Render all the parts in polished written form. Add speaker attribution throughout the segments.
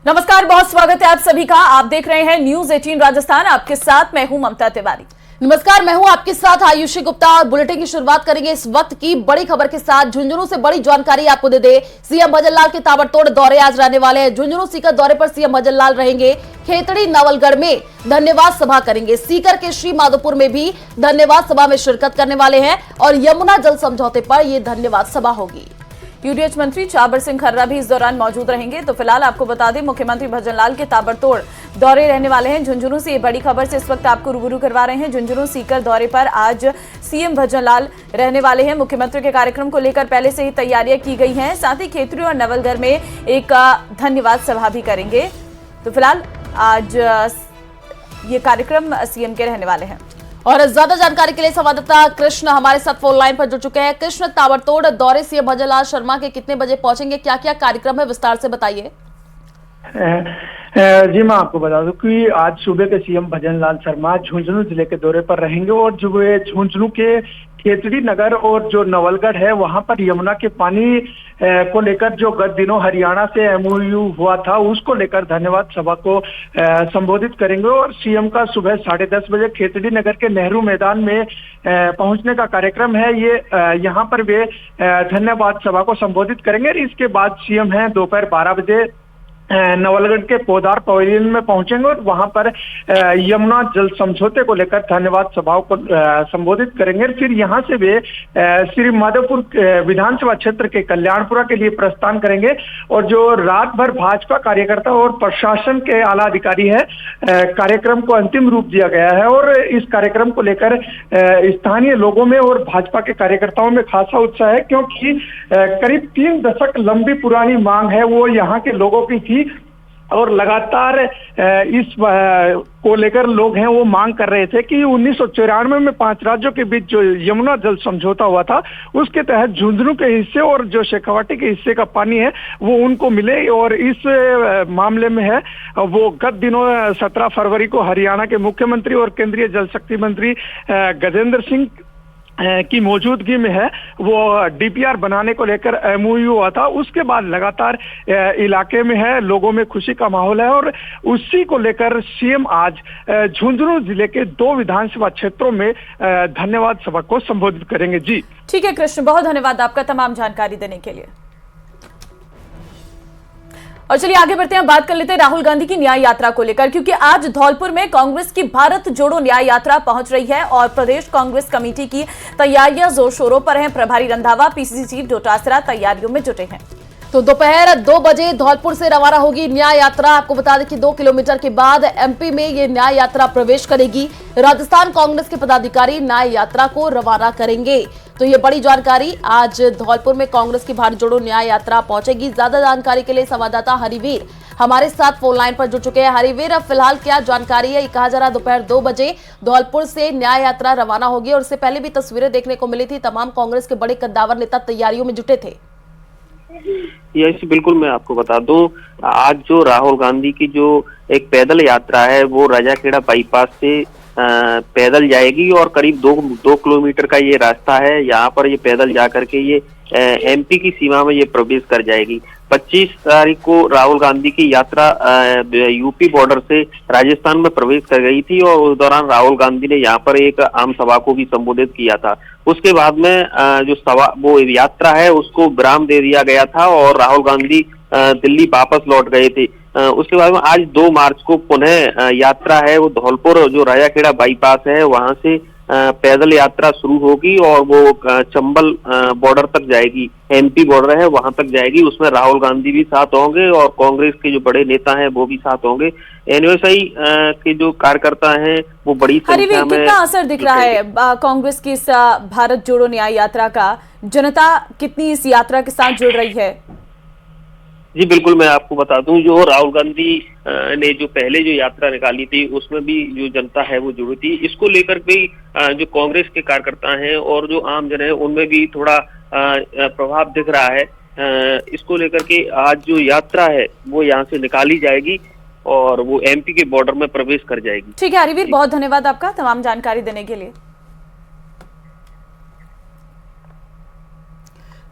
Speaker 1: नमस्कार, बहुत स्वागत है आप सभी का। आप देख रहे हैं न्यूज 18 राजस्थान। आपके साथ मैं हूं ममता तिवारी।
Speaker 2: नमस्कार, मैं हूं आपके साथ आयुषी गुप्ता और बुलेटिन की शुरुआत करेंगे इस वक्त की बड़ी खबर के साथ। झुंझुनू से बड़ी जानकारी आपको दे दे, सीएम भजनलाल के ताबड़तोड़ दौरे आज रहने वाले हैं। झुंझुनू सीकर दौरे पर सीएम भजनलाल रहेंगे। खेतड़ी नवलगढ़ में धन्यवाद सभा करेंगे। सीकर के श्री माधोपुर में भी धन्यवाद सभा में शिरकत करने वाले हैं और यमुना जल समझौते पर यह धन्यवाद सभा होगी।
Speaker 1: यूडीएच मंत्री चाबर सिंह खर्रा भी इस दौरान मौजूद रहेंगे। तो फिलहाल आपको बता दें, मुख्यमंत्री भजनलाल के ताबड़तोड़ दौरे रहने वाले हैं। झुंझुनू से ये बड़ी खबर से इस वक्त आपको रूबरू करवा रहे हैं। झुंझुनू सीकर दौरे पर आज सीएम भजनलाल रहने वाले हैं। मुख्यमंत्री के कार्यक्रम को लेकर पहले से ही तैयारियां की गई हैं। साथ ही खेतड़ी और नवलगढ़ में एक धन्यवाद सभा भी करेंगे। तो फिलहाल आज ये कार्यक्रम सीएम के रहने वाले हैं।
Speaker 2: और ज्यादा जानकारी के लिए संवाददाता कृष्ण हमारे साथ फोन लाइन पर जुड़ चुके हैं। कृष्ण, ताबड़तोड़ दौरे सीएम भजनलाल शर्मा के कितने बजे पहुंचेंगे, क्या क्या कार्यक्रम है, विस्तार से बताइए।
Speaker 3: जी, मैं आपको बता दूं कि आज सुबह के सीएम भजनलाल शर्मा झुंझुनू जिले के दौरे पर रहेंगे और जो झुंझुनू के खेतड़ी नगर और जो नवलगढ़ है वहां पर यमुना के पानी को लेकर जो गत दिनों हरियाणा से एमओयू हुआ था उसको लेकर धन्यवाद सभा को संबोधित करेंगे। और सीएम का सुबह 10:30 बजे खेतड़ी नगर के नेहरू मैदान में पहुंचने का कार्यक्रम है। ये यहाँ पर वे धन्यवाद सभा को संबोधित करेंगे। इसके बाद सीएम है दोपहर 12 बजे नवलगढ़ के पोदार पवेलियन में पहुंचेंगे और वहां पर यमुना जल समझौते को लेकर धन्यवाद सभाओं को संबोधित करेंगे। फिर यहां से वे श्री माधोपुर विधानसभा क्षेत्र के कल्याणपुरा के लिए प्रस्थान करेंगे। और जो रात भर भाजपा कार्यकर्ता और प्रशासन के आला अधिकारी है, कार्यक्रम को अंतिम रूप दिया गया है और इस कार्यक्रम को लेकर स्थानीय लोगों में और भाजपा के कार्यकर्ताओं में खासा उत्साह है, क्योंकि करीब 3 दशक लंबी पुरानी मांग है वो यहाँ के लोगों की थी और लगातार इस को लेकर लोग हैं वो मांग कर रहे थे कि 1994 में 5 राज्यों के बीच जो यमुना जल समझौता हुआ था उसके तहत झुंझुनू के हिस्से और जो शेखावाटी के हिस्से का पानी है वो उनको मिले। और इस मामले में है वो गत दिनों 17 फरवरी को हरियाणा के मुख्यमंत्री और केंद्रीय जल शक्ति मंत्री गजेंद्र सिंह की मौजूदगी में है वो डीपीआर बनाने को लेकर एमओयू हुआ था। उसके बाद लगातार इलाके में है, लोगों में खुशी का माहौल है और उसी को लेकर सीएम आज झुंझुनू जिले के 2 विधानसभा क्षेत्रों में धन्यवाद सभा को संबोधित करेंगे। जी
Speaker 1: ठीक है कृष्ण, बहुत धन्यवाद आपका तमाम जानकारी देने के लिए। और चलिए आगे बढ़ते हैं, बात कर लेते हैं राहुल गांधी की न्याय यात्रा को लेकर, क्योंकि आज धौलपुर में कांग्रेस की भारत जोड़ो न्याय यात्रा पहुंच रही है और प्रदेश कांग्रेस कमेटी की तैयारियां जोर शोरों पर हैं। प्रभारी रंधावा, पीसीसी चीफ डोटासरा तैयारियों में जुटे हैं।
Speaker 2: तो दोपहर 2 बजे धौलपुर से रवाना होगी न्याय यात्रा। आपको बता दें कि 2 किलोमीटर के बाद एमपी में ये न्याय यात्रा प्रवेश करेगी। राजस्थान कांग्रेस के पदाधिकारी न्याय यात्रा को रवाना करेंगे। तो ये बड़ी जानकारी, आज धौलपुर में कांग्रेस की भारत जोड़ो न्याय यात्रा पहुंचेगी। ज्यादा जानकारी के लिए संवाददाता हरिवीर हमारे साथ फोन लाइन पर जुड़ चुके हैं। हरिवीर, अब फिलहाल क्या जानकारी है? ये कहा जा रहा दोपहर 2 बजे धौलपुर से न्याय यात्रा रवाना होगी और इससे पहले भी तस्वीरें देखने को मिली थी, तमाम कांग्रेस के बड़े कद्दावर नेता तैयारियों में जुटे थे।
Speaker 4: यस, बिल्कुल मैं आपको बता दूं, आज जो राहुल गांधी की जो एक पैदल यात्रा है वो राजाखेड़ा बाईपास से पैदल जाएगी और करीब 2 किलोमीटर का ये रास्ता है। यहाँ पर ये पैदल जा करके ये एमपी की सीमा में ये प्रवेश कर जाएगी। 25 तारीख को राहुल गांधी की यात्रा यूपी बॉर्डर से राजस्थान में प्रवेश कर गई थी और उस दौरान राहुल गांधी ने यहाँ पर एक आम सभा को भी संबोधित किया था। उसके बाद में जो सभा वो यात्रा है उसको विराम दे दिया गया था और राहुल गांधी दिल्ली वापस लौट गए थे। उसके बाद में आज 2 मार्च को पुनः यात्रा है वो धौलपुर जो राजाखेड़ा बाईपास है वहां से पैदल यात्रा शुरू होगी और वो चंबल बॉर्डर तक जाएगी, एमपी बॉर्डर है वहां तक जाएगी। उसमें राहुल गांधी भी साथ होंगे और कांग्रेस के जो बड़े नेता हैं वो भी साथ होंगे। एनएसआई के जो कार्यकर्ता हैं वो बड़ी संख्या में।
Speaker 1: कितना असर दिख रहा है कांग्रेस की इस भारत जोड़ो न्याय यात्रा का? जनता कितनी इस यात्रा के साथ जुड़ रही है?
Speaker 4: जी बिल्कुल, मैं आपको बता दूं, जो राहुल गांधी ने जो पहले जो यात्रा निकाली थी उसमें भी जो जनता है वो जुड़ी थी। इसको लेकर भी जो कांग्रेस के कार्यकर्ता हैं और जो आम जन है उनमें भी थोड़ा प्रभाव दिख रहा है। इसको लेकर के आज जो यात्रा है वो यहाँ से निकाली जाएगी और वो एमपी के बॉर्डर में प्रवेश कर जाएगी।
Speaker 1: ठीक है हरिवीर, बहुत धन्यवाद आपका तमाम जानकारी देने के लिए।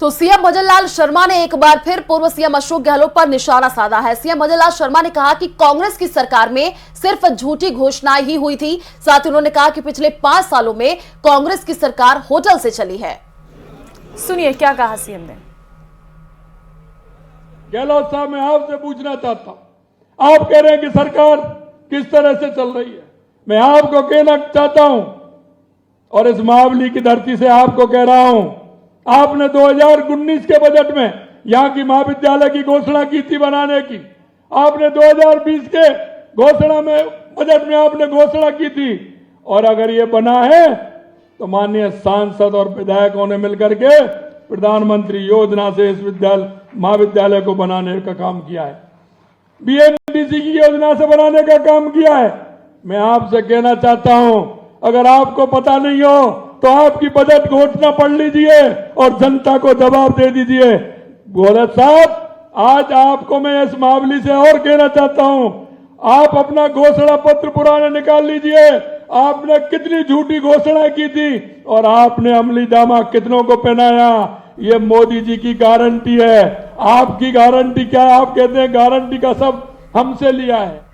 Speaker 2: तो सीएम भजनलाल शर्मा ने एक बार फिर पूर्व सीएम अशोक गहलोत पर निशाना साधा है। सीएम भजनलाल शर्मा ने कहा कि कांग्रेस की सरकार में सिर्फ झूठी घोषणाएं ही हुई थी। साथ ही उन्होंने कहा कि पिछले 5 सालों में कांग्रेस की सरकार होटल से चली है।
Speaker 1: सुनिए क्या कहा सीएम ने।
Speaker 5: गहलोत साहब, मैं आपसे पूछना चाहता हूं, आप कह रहे हैं कि सरकार किस तरह से चल रही है। मैं आपको कहना चाहता हूं और इस महाबली की धरती से आपको कह रहा हूं, आपने 2019 के बजट में यहां की महाविद्यालय की घोषणा की थी बनाने की। आपने 2020 के घोषणा में बजट में आपने घोषणा की थी, और अगर ये बना है तो माननीय सांसद और विधायकों ने मिलकर के प्रधानमंत्री योजना से इस महाविद्यालय को बनाने का काम किया है। बीएमडीसी की योजना से बनाने का काम किया है। मैं आपसे कहना चाहता हूं, अगर आपको पता नहीं हो तो आपकी बजट घोषणा पढ़ लीजिए और जनता को जवाब दे दीजिए। गहलोत साहब, आज आपको मैं इस मामले से और कहना चाहता हूं, आप अपना घोषणा पत्र पुराने निकाल लीजिए। आपने कितनी झूठी घोषणाएं की थी और आपने अमली जामा कितनों को पहनाया। ये मोदी जी की गारंटी है। आपकी गारंटी क्या है? आप कहते हैं गारंटी का सब हमसे लिया है।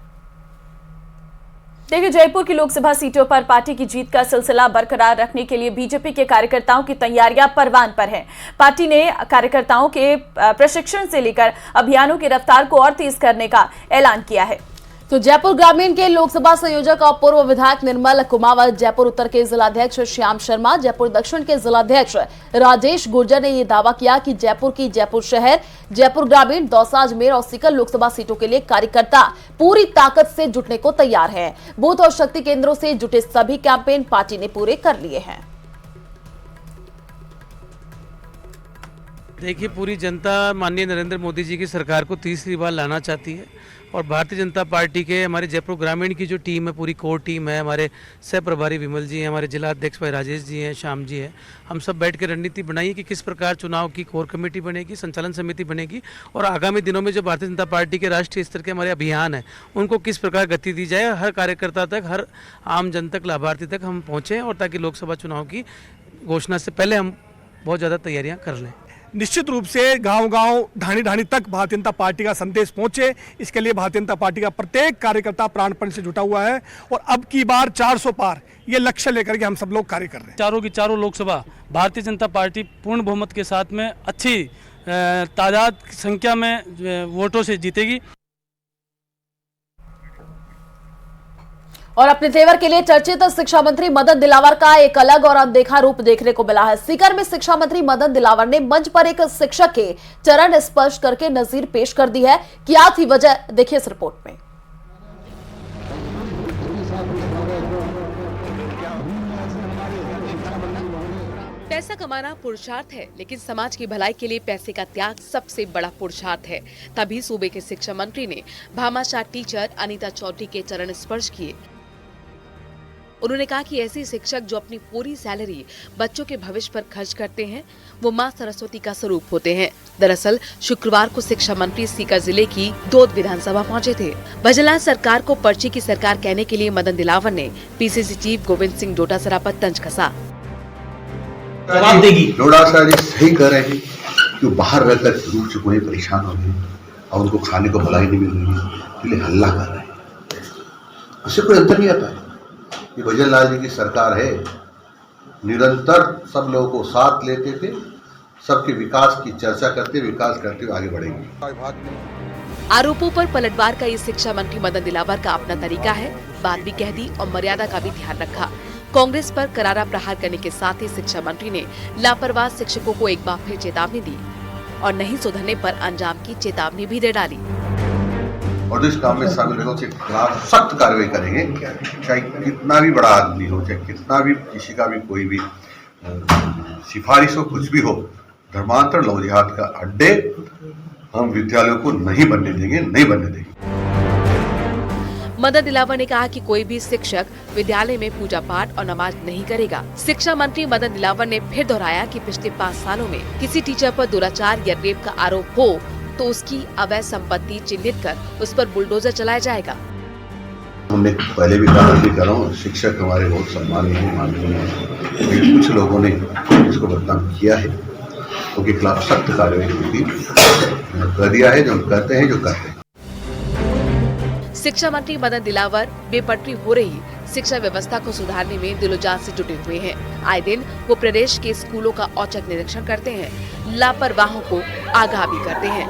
Speaker 1: देखिए, जयपुर की लोकसभा सीटों पर पार्टी की जीत का सिलसिला बरकरार रखने के लिए बीजेपी के कार्यकर्ताओं की तैयारियां परवान पर हैं। पार्टी ने कार्यकर्ताओं के प्रशिक्षण से लेकर अभियानों की रफ्तार को और तेज करने का ऐलान किया है।
Speaker 2: तो जयपुर ग्रामीण के लोकसभा संयोजक और पूर्व विधायक निर्मल कुमावत, जयपुर उत्तर के जिलाध्यक्ष श्याम शर्मा, जयपुर दक्षिण के जिलाध्यक्ष राजेश गुर्जर ने यह दावा किया कि जयपुर की जयपुर शहर, जयपुर ग्रामीण, दौसा, अजमेर और सीकर लोकसभा सीटों के लिए कार्यकर्ता पूरी ताकत से जुटने को तैयार हैं। बूथ और शक्ति केंद्रों से जुटे सभी कैंपेन पार्टी ने पूरे कर लिए हैं।
Speaker 6: देखिए, पूरी जनता माननीय नरेंद्र मोदी जी की सरकार को तीसरी बार लाना चाहती है, और भारतीय जनता पार्टी के हमारे जयपुर ग्रामीण की जो टीम है, पूरी कोर टीम है, हमारे सह प्रभारी विमल जी हैं, हमारे जिला अध्यक्ष भाई राजेश जी हैं, श्याम जी हैं, हम सब बैठ के रणनीति बनाई कि किस प्रकार चुनाव की कोर कमेटी बनेगी, संचालन समिति बनेगी, और आगामी दिनों में जो भारतीय जनता पार्टी के राष्ट्रीय स्तर के हमारे अभियान हैं उनको किस प्रकार गति दी जाए, हर कार्यकर्ता तक, हर आम जन तक, लाभार्थी तक हम पहुँचें, और ताकि लोकसभा चुनाव की घोषणा से पहले हम बहुत ज़्यादा तैयारियाँ कर लें।
Speaker 7: निश्चित रूप से गांव-गांव, ढाणी-ढाणी तक भारतीय जनता पार्टी का संदेश पहुंचे, इसके लिए भारतीय जनता पार्टी का प्रत्येक कार्यकर्ता प्राणपण से जुटा हुआ है, और अब की बार 400 पार ये लक्ष्य लेकर के हम सब लोग कार्य कर रहे हैं।
Speaker 8: चारों की चारों लोकसभा भारतीय जनता पार्टी पूर्ण बहुमत के साथ में अच्छी तादाद संख्या में वोटों से जीतेगी।
Speaker 2: और अपने तेवर के लिए चर्चित शिक्षा मंत्री मदन दिलावर का एक अलग और अनदेखा रूप देखने को मिला है। सीकर में शिक्षा मंत्री मदन दिलावर ने मंच पर एक शिक्षक के चरण स्पर्श करके नजीर पेश कर दी है। क्या थी वजह, देखिए इस रिपोर्ट में।
Speaker 9: पैसा कमाना पुरुषार्थ है, लेकिन समाज की भलाई के लिए पैसे का त्याग सबसे बड़ा पुरुषार्थ है। तभी सूबे के शिक्षा मंत्री ने भामाशाह टीचर अनीता चौधरी के चरण स्पर्श किए। उन्होंने कहा कि ऐसे शिक्षक जो अपनी पूरी सैलरी बच्चों के भविष्य पर खर्च करते हैं, वो मां सरस्वती का स्वरूप होते हैं। दरअसल शुक्रवार को शिक्षा मंत्री सीकर जिले की दोद विधानसभा पहुंचे थे। भजनलाल सरकार को पर्ची की सरकार कहने के लिए मदन दिलावर ने पीसीसी चीफ गोविंद सिंह डोटासरा पर तंज कसा।
Speaker 10: जवाब देगी। डोटासरा जी सही कह रहे हैं कि बाहर रहकर रूप से कोई परेशान हो गए और उनको खाने को भलाई नहीं मिल रही है, इसलिए हल्ला कर रहे हैं। उससे कोई अंतर नहीं आता है। ये भजनलाल जी की सरकार है, निरंतर सब लोगों को साथ लेते थे, सबके विकास की चर्चा करते, विकास करते हुए आगे बढ़ेंगे।
Speaker 9: आरोपों पर पलटवार का ये शिक्षा मंत्री मदन दिलावर का अपना तरीका है। बात भी कह दी और मर्यादा का भी ध्यान रखा। कांग्रेस पर करारा प्रहार करने के साथ ही शिक्षा मंत्री ने लापरवाह शिक्षकों को एक बार फिर चेतावनी दी और नहीं सुधरने पर अंजाम की चेतावनी भी दे डाली।
Speaker 10: और इस काम में शामिल लोगों के खिलाफ सख्त कार्रवाई करेंगे, चाहे कितना भी बड़ा आदमी हो, चाहे कितना भी किसी का भी कोई भी सिफारिश हो, कुछ भी हो। धर्मांतर लव जिहाद का अड्डे हम विद्यालयों को नहीं बनने देंगे, नहीं बनने देंगे।
Speaker 9: मदन दिलावर ने कहा कि कोई भी शिक्षक विद्यालय में पूजा पाठ और नमाज नहीं करेगा। शिक्षा मंत्री मदन दिलावर ने फिर दोहराया कि पिछले 5 सालों में किसी टीचर पर दुराचार या रेप का आरोप हो तो उसकी अवैध संपत्ति चिन्हित कर उस पर बुलडोजर चलाया जाएगा।
Speaker 10: हमने पहले भी कहा, भी कर रहा हूँ, शिक्षक हमारे बहुत सम्मानीय हैं, माननीय हैं। कुछ लोगों ने इसको बदनाम किया है, उनके खिलाफ सख्त कार्रवाई कर दिया है। जो करते हैं जो करते हैं।
Speaker 9: शिक्षा मंत्री मदन दिलावर बेपटरी हो रही शिक्षा व्यवस्था को सुधारने में दिलोजान से जुटे हुए हैं। आए दिन वो प्रदेश के स्कूलों का औचक निरीक्षण करते हैं, लापरवाहों को आगाह भी करते हैं।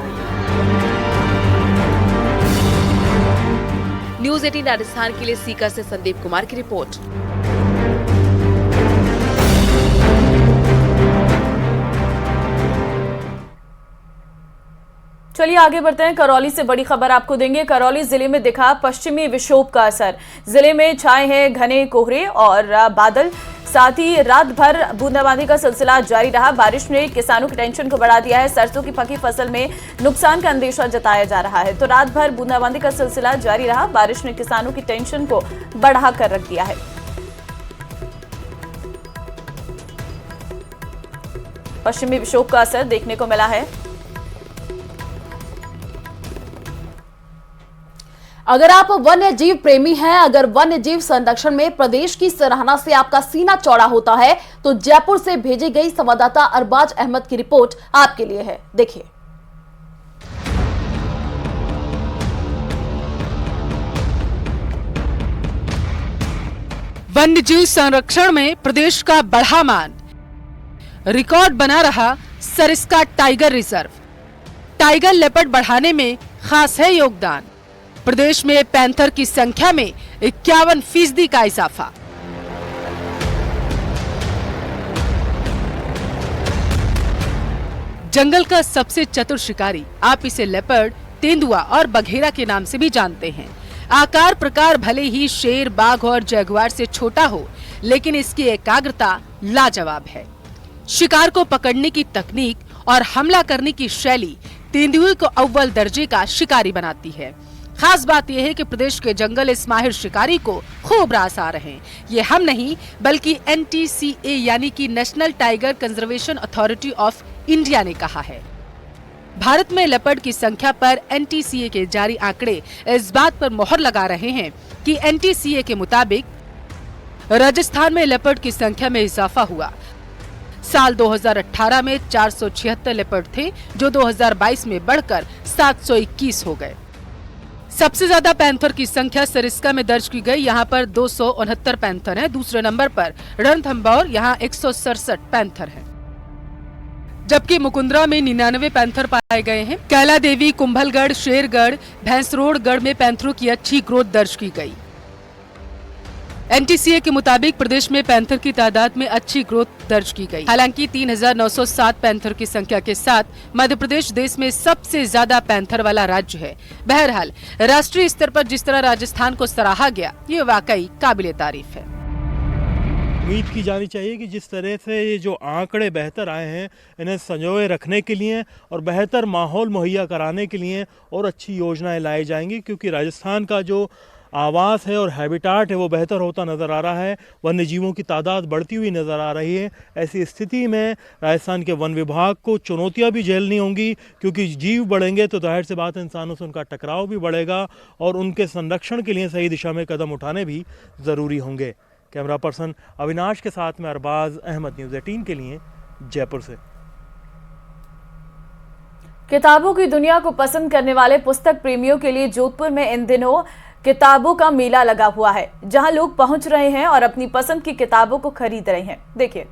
Speaker 9: न्यूज़ 18 राजस्थान के लिए सीकर से संदीप कुमार की रिपोर्ट।
Speaker 1: चलिए आगे बढ़ते हैं। करौली से बड़ी खबर आपको देंगे। करौली जिले में दिखा पश्चिमी विक्षोभ का असर। जिले में छाए हैं घने कोहरे और बादल, साथ ही रात भर बूंदाबांदी का सिलसिला जारी रहा। बारिश ने किसानों की टेंशन को बढ़ा दिया है। सरसों की पकी फसल में नुकसान का अंदेशा जताया जा रहा है। तो रात भर बूंदाबांदी का सिलसिला जारी रहा। बारिश ने किसानों की टेंशन को बढ़ा कर रख दिया है। पश्चिमी विक्षोभ का असर देखने को मिला है।
Speaker 2: अगर आप वन्य जीव प्रेमी हैं, अगर वन्य जीव संरक्षण में प्रदेश की सराहना से आपका सीना चौड़ा होता है, तो जयपुर से भेजी गई संवाददाता अरबाज अहमद की रिपोर्ट आपके लिए है। देखिए।
Speaker 11: वन्य जीव संरक्षण में प्रदेश का बढ़ा मान, रिकॉर्ड बना रहा Sariska tiger reserve. Tiger leopard बढ़ाने में खास है योगदान। प्रदेश में पैंथर की संख्या में 51% का इजाफा। जंगल का सबसे चतुर शिकारी, आप इसे लेपर्ड, तेंदुआ और बघेरा के नाम से भी जानते हैं। आकार प्रकार भले ही शेर, बाघ और जगुआर से छोटा हो, लेकिन इसकी एकाग्रता लाजवाब है। शिकार को पकड़ने की तकनीक और हमला करने की शैली तेंदुए को अव्वल दर्जे का शिकारी बनाती है। खास बात यह है कि प्रदेश के जंगल इस माहिर शिकारी को खूब रास आ रहे हैं। ये हम नहीं बल्कि NTCA यानी कि national tiger conservation authority of India ने कहा है। भारत में लेपर्ड की संख्या पर NTCA के जारी आंकड़े इस बात पर मोहर लगा रहे हैं कि NTCA के मुताबिक राजस्थान में लेपर्ड की संख्या में इजाफा हुआ। साल 2018 में 476 लेपर्ड थे, जो 2022 में बढ़कर 721 हो गए। सबसे ज्यादा पैंथर की संख्या सरिस्का में दर्ज की गई। यहाँ पर 269 पैंथर हैं। दूसरे नंबर पर रणथंभौर, यहाँ 167 पैंथर हैं। जबकि मुकुंदरा में 99 पैंथर पाए गए हैं। कैला देवी, कुंभलगढ़, शेरगढ़, भैंसरोडगढ़ में पैंथरों की अच्छी ग्रोथ दर्ज की गई। NTCA के मुताबिक प्रदेश में पैंथर की तादाद में अच्छी ग्रोथ दर्ज की गई। हालांकि 3907 पैंथर की संख्या के साथ मध्य प्रदेश देश में सबसे ज्यादा पैंथर वाला राज्य है। बहरहाल राष्ट्रीय स्तर पर जिस तरह राजस्थान को सराहा गया, ये वाकई काबिले तारीफ है।
Speaker 12: उम्मीद की जानी चाहिए कि जिस तरह से ये जो आंकड़े बेहतर आए हैं, इन्हें संजोए रखने के लिए और बेहतर माहौल मुहैया कराने के लिए और अच्छी योजनाएं लाई जाएंगी, क्योंकि राजस्थान का जो आवास है और हैबिटाट है वो बेहतर होता नज़र आ रहा है। वन्य जीवों की तादाद बढ़ती हुई नज़र आ रही है। ऐसी स्थिति में राजस्थान के वन विभाग को चुनौतियां भी झेलनी होंगी, क्योंकि जीव बढ़ेंगे तो जाहिर सी बात है इंसानों से उनका टकराव भी बढ़ेगा और उनके संरक्षण के लिए सही दिशा में कदम उठाने भी ज़रूरी होंगे। कैमरा पर्सन अविनाश के साथ में अरबाज अहमद, न्यूज़ 18 के लिए जयपुर से।
Speaker 1: किताबों की दुनिया को पसंद करने वाले पुस्तक प्रेमियों के लिए जोधपुर में इन दिनों किताबों का मेला लगा हुआ है, जहां लोग पहुंच रहे हैं और अपनी पसंद की किताबों को खरीद रहे हैं। देखिए।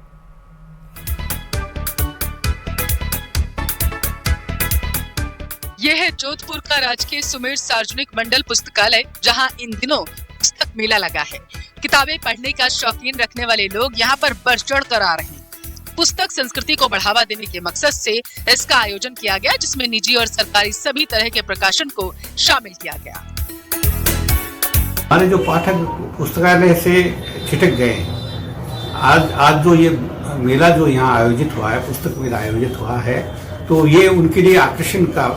Speaker 11: यह है जोधपुर का राजकीय सुमेर सार्वजनिक मंडल पुस्तकालय, जहां इन दिनों पुस्तक मेला लगा है। किताबें पढ़ने का शौकीन रखने वाले लोग यहाँ पर बढ़ चढ़ कर आ रहे हैं। पुस्तक संस्कृति को बढ़ावा देने के मकसद से इसका आयोजन किया गया, जिसमें निजी और सरकारी सभी तरह के प्रकाशन को शामिल किया गया।
Speaker 13: हमारे जो पाठक पुस्तकालय से छिटक गए हैं, आज जो ये मेला जो यहाँ आयोजित हुआ है, पुस्तक मेला आयोजित हुआ है, तो ये उनके लिए आकर्षण का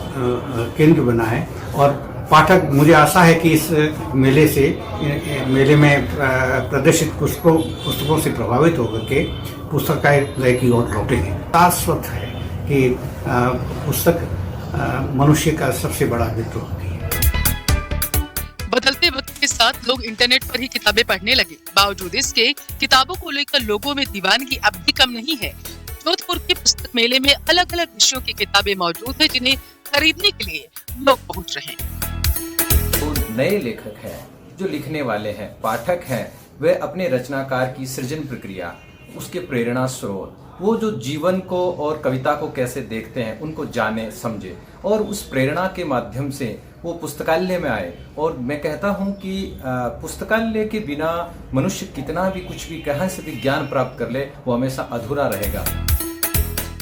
Speaker 13: केंद्र बना है। और पाठक, मुझे आशा है कि इस मेले में प्रदर्शित पुस्तकों से प्रभावित होकर के पुस्तकालय की ओर लौटेंगे। शाश्वत है कि पुस्तक मनुष्य का सबसे बड़ा मित्र होती है।
Speaker 11: बदलते वक्त के साथ लोग इंटरनेट पर ही किताबें पढ़ने लगे। बावजूद इसके किताबों को लेकर लोगों में दीवानगी अब भी कम नहीं है। जोधपुर के पुस्तक मेले में अलग अलग विषयों की किताबें मौजूद है, जिन्हें खरीदने के लिए लोग पहुंच रहे हैं।
Speaker 14: तो नए लेखक हैं, जो लिखने वाले हैं, पाठक हैं, वे अपने रचनाकार की सृजन प्रक्रिया, उसके प्रेरणा स्रोत, वो जो जीवन को और कविता को कैसे देखते हैं, उनको जाने समझे और उस प्रेरणा के माध्यम से वो पुस्तकालय में आए। और मैं कहता हूँ कि पुस्तकालय के बिना मनुष्य कितना भी कुछ भी कहाँ से भी ज्ञान प्राप्त कर ले, वो हमेशा अधूरा रहेगा।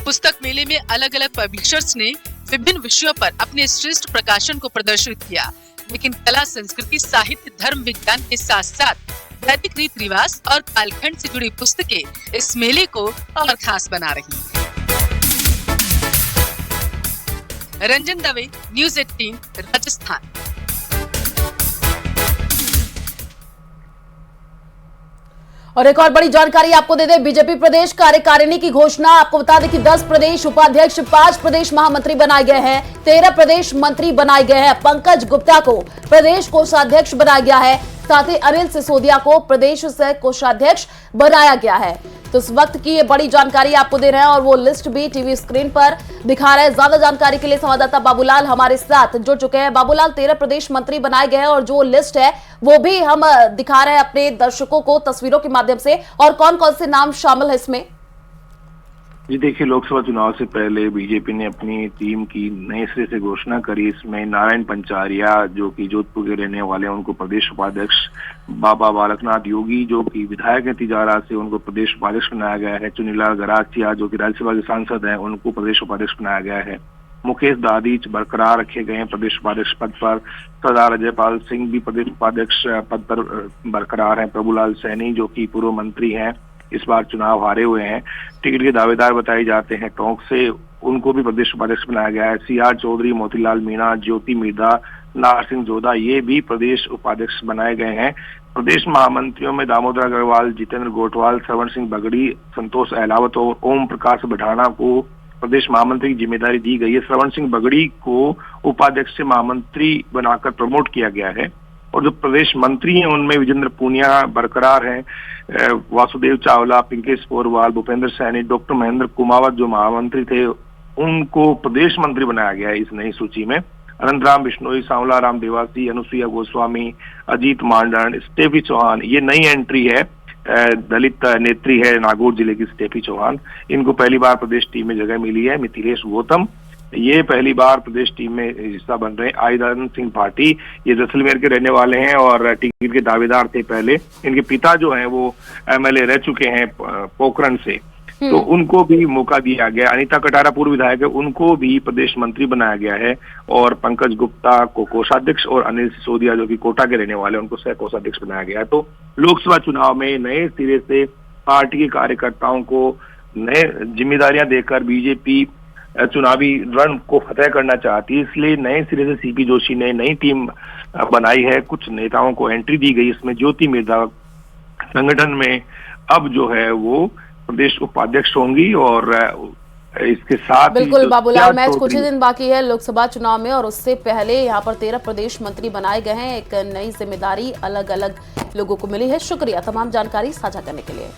Speaker 11: पुस्तक मेले में अलग अलग पब्लिशर्स ने विभिन्न विषयों पर अपने श्रेष्ठ प्रकाशन को प्रदर्शित किया, लेकिन कला, संस्कृति, साहित्य, धर्म, विज्ञान के साथ साथ वैदिक रीत रिवाज और कालखंड से जुड़ी पुस्तकें इस मेले को और खास बना रही हैं। रंजन दवे, न्यूज़ 18, राजस्थान।
Speaker 2: और एक और बड़ी जानकारी आपको दे दें, बीजेपी प्रदेश कार्यकारिणी की घोषणा। आपको बता दें कि 10 प्रदेश उपाध्यक्ष, 5 प्रदेश महामंत्री बनाए गए हैं, 13 प्रदेश मंत्री बनाए गए हैं। पंकज गुप्ता को प्रदेश कोषाध्यक्ष बनाया गया है, साथ ही अनिल सिसोदिया को प्रदेश सह कोषाध्यक्ष बनाया गया है। तो इस वक्त की ये बड़ी जानकारी आपको दे रहे हैं और वो लिस्ट भी टीवी स्क्रीन पर दिखा रहे हैं। ज्यादा जानकारी के लिए संवाददाता बाबूलाल हमारे साथ जुड़ चुके हैं। बाबूलाल, 13 प्रदेश मंत्री बनाए गए हैं और जो लिस्ट है वो भी हम दिखा रहे हैं अपने दर्शकों को तस्वीरों के माध्यम से, और कौन कौन से नाम शामिल है इसमें?
Speaker 15: जी देखिए, लोकसभा चुनाव से पहले बीजेपी ने अपनी टीम की नए सिरे से घोषणा करी। इसमें नारायण पंचारिया, जो कि जोधपुर के रहने वाले हैं, उनको प्रदेश उपाध्यक्ष, बाबा बालकनाथ योगी, जो कि विधायक हैं तिजारा से, उनको प्रदेश उपाध्यक्ष बनाया गया है। चुनीलाल गरासिया, जो कि राज्यसभा के सांसद हैं, उनको प्रदेश उपाध्यक्ष बनाया गया है। मुकेश दादीच बरकरार रखे गए हैं प्रदेश उपाध्यक्ष पद पर। सरदार अजयपाल सिंह भी प्रदेश उपाध्यक्ष पद पर बरकरार हैं। प्रभुलाल सैनी, जो कि पूर्व मंत्री हैं, इस बार चुनाव हारे हुए हैं, टिकट के दावेदार बताए जाते हैं टोंक से, उनको भी प्रदेश उपाध्यक्ष बनाया गया है। CR चौधरी, मोतीलाल मीणा, ज्योति मिर्धा, नार सिंह जोधा, ये भी प्रदेश उपाध्यक्ष बनाए गए हैं। प्रदेश महामंत्रियों में दामोदर अग्रवाल, जितेंद्र गोटवाल, श्रवण सिंह बगड़ी, संतोष अहलावत और ओम प्रकाश बढ़ाना को प्रदेश महामंत्री की जिम्मेदारी दी गई है। श्रवण सिंह बगड़ी को उपाध्यक्ष से महामंत्री बनाकर प्रमोट किया गया है। और जो प्रदेश मंत्री हैं उनमें विजेंद्र पूनिया बरकरार हैं, वासुदेव चावला, पिंकेश पोरवाल, भूपेंद्र सैनी, डॉक्टर महेंद्र कुमावत जो महामंत्री थे, उनको प्रदेश मंत्री बनाया गया है इस नई सूची में। अनंत राम बिश्नोई, सांवला राम देवासी, अनुसुईया गोस्वामी, अजीत मांडन, स्टेफी चौहान, ये नई एंट्री है। दलित नेत्री है नागौर जिले की स्टेफी चौहान, इनको पहली बार प्रदेश टीम में जगह मिली है। मिथिलेश गौतम, ये पहली बार प्रदेश टीम में हिस्सा बन रहे हैं। आईदान सिंह भाटी, ये जैसलमेर के रहने वाले हैं और टिकट के दावेदार थे पहले। इनके पिता जो हैं वो MLA रह चुके हैं पोखरण से, तो उनको भी मौका दिया गया। अनीता कटारा पूर्व विधायक है, उनको भी प्रदेश मंत्री बनाया गया है। और पंकज गुप्ता को कोषाध्यक्ष और अनिल सिसोदिया, जो कि कोटा के रहने वाले, उनको सह कोषाध्यक्ष बनाया गया है। तो लोकसभा चुनाव में नए सिरे से पार्टी के कार्यकर्ताओं को नए जिम्मेदारियां देकर बीजेपी चुनावी रण को फतेह करना चाहती है, इसलिए नए सिरे से CP जोशी ने नई टीम बनाई है। कुछ नेताओं को एंट्री दी गई, इसमें ज्योति मिर्धा संगठन में अब जो है वो प्रदेश उपाध्यक्ष होंगी। और इसके साथ
Speaker 2: बिल्कुल बाबूलाल, मैच कुछ ही दिन बाकी है लोकसभा चुनाव में और उससे पहले यहाँ पर 13 प्रदेश मंत्री बनाए गए हैं। एक नई जिम्मेदारी अलग अलग लोगों को मिली है। शुक्रिया तमाम जानकारी साझा करने के लिए।